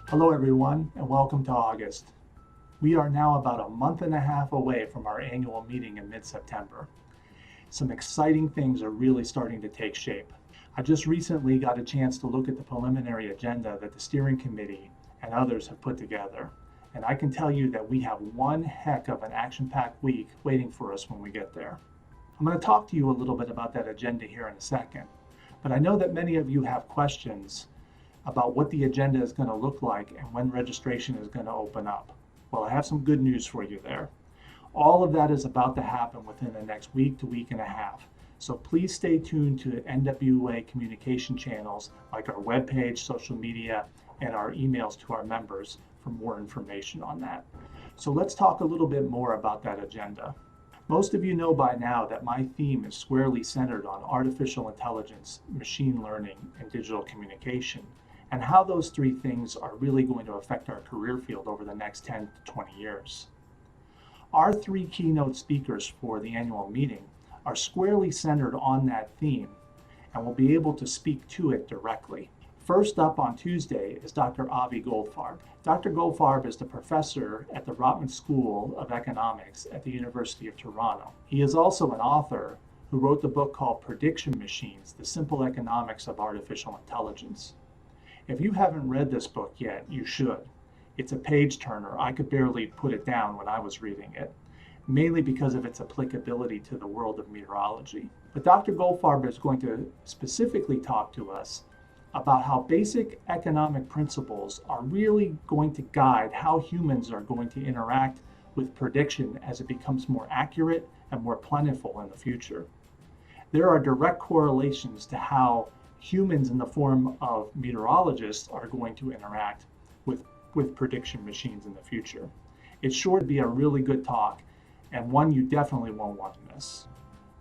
Hello everyone, and welcome to August. We are now about a month and a half away from our annual meeting in mid-September. Some exciting things are really starting to take shape. I just recently got a chance to look at the preliminary agenda that the steering committee and others have put together, and I can tell you that we have one heck of an action-packed week waiting for us when we get there. I'm going to talk to you a little bit about that agenda here in a second, but I know that many of you have questions about what the agenda is going to look like and when registration is going to open up. Well, I have some good news for you there. All of that is about to happen within the next week to week and a half. So please stay tuned to NWA communication channels like our webpage, social media, and our emails to our members for more information on that. So let's talk a little bit more about that agenda. Most of you know by now that my theme is squarely centered on artificial intelligence, machine learning, and digital communication, and how those three things are really going to affect our career field over the next 10 to 20 years. Our three keynote speakers for the annual meeting are squarely centered on that theme and will be able to speak to it directly. First up on Tuesday is Dr. Avi Goldfarb. Dr. Goldfarb is the professor at the Rotman School of Economics at the University of Toronto. He is also an author who wrote the book called Prediction Machines: The Simple Economics of Artificial Intelligence. If you haven't read this book yet, you should. It's a page turner. I could barely put it down when I was reading it, mainly because of its applicability to the world of meteorology. But Dr. Goldfarb is going to specifically talk to us about how basic economic principles are really going to guide how humans are going to interact with prediction as it becomes more accurate and more plentiful in the future. There are direct correlations to how humans in the form of meteorologists are going to interact with prediction machines in the future. It's sure to be a really good talk and one you definitely won't want to miss.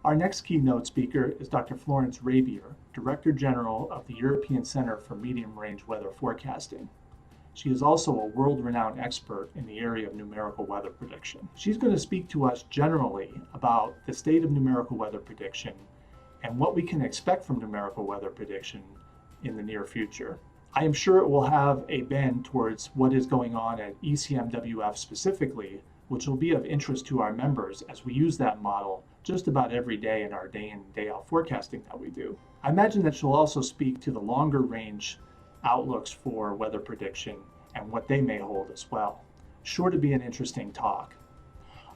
Our next keynote speaker is Dr. Florence Rabier, Director General of the European Center for Medium Range Weather Forecasting. She is also a world-renowned expert in the area of numerical weather prediction. She's going to speak to us generally about the state of numerical weather prediction and what we can expect from numerical weather prediction in the near future. I am sure it will have a bend towards what is going on at ECMWF specifically, which will be of interest to our members as we use that model just about every day in our day in, day out forecasting that we do. I imagine that she'll also speak to the longer range outlooks for weather prediction and what they may hold as well. Sure to be an interesting talk.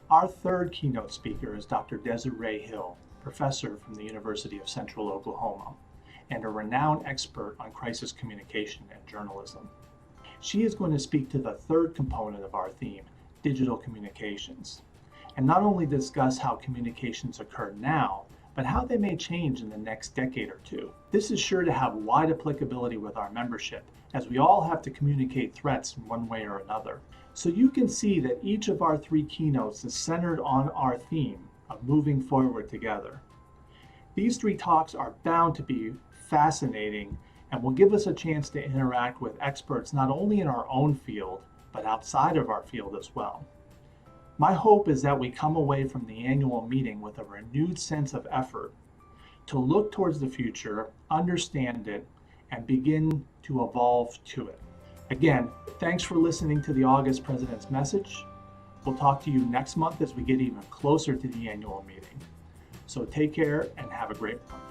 Our third keynote speaker is Dr. Desiree Hill, professor from the University of Central Oklahoma, and a renowned expert on crisis communication and journalism. She is going to speak to the third component of our theme, digital communications, and not only discuss how communications occur now, but how they may change in the next decade or two. This is sure to have wide applicability with our membership, as we all have to communicate threats in one way or another. So you can see that each of our three keynotes is centered on our theme of moving forward together. These three talks are bound to be fascinating and will give us a chance to interact with experts not only in our own field, but outside of our field as well. My hope is that we come away from the annual meeting with a renewed sense of effort to look towards the future, understand it, and begin to evolve to it. Again, thanks for listening to the August President's Message. We'll talk to you next month as we get even closer to the annual meeting. So take care and have a great month.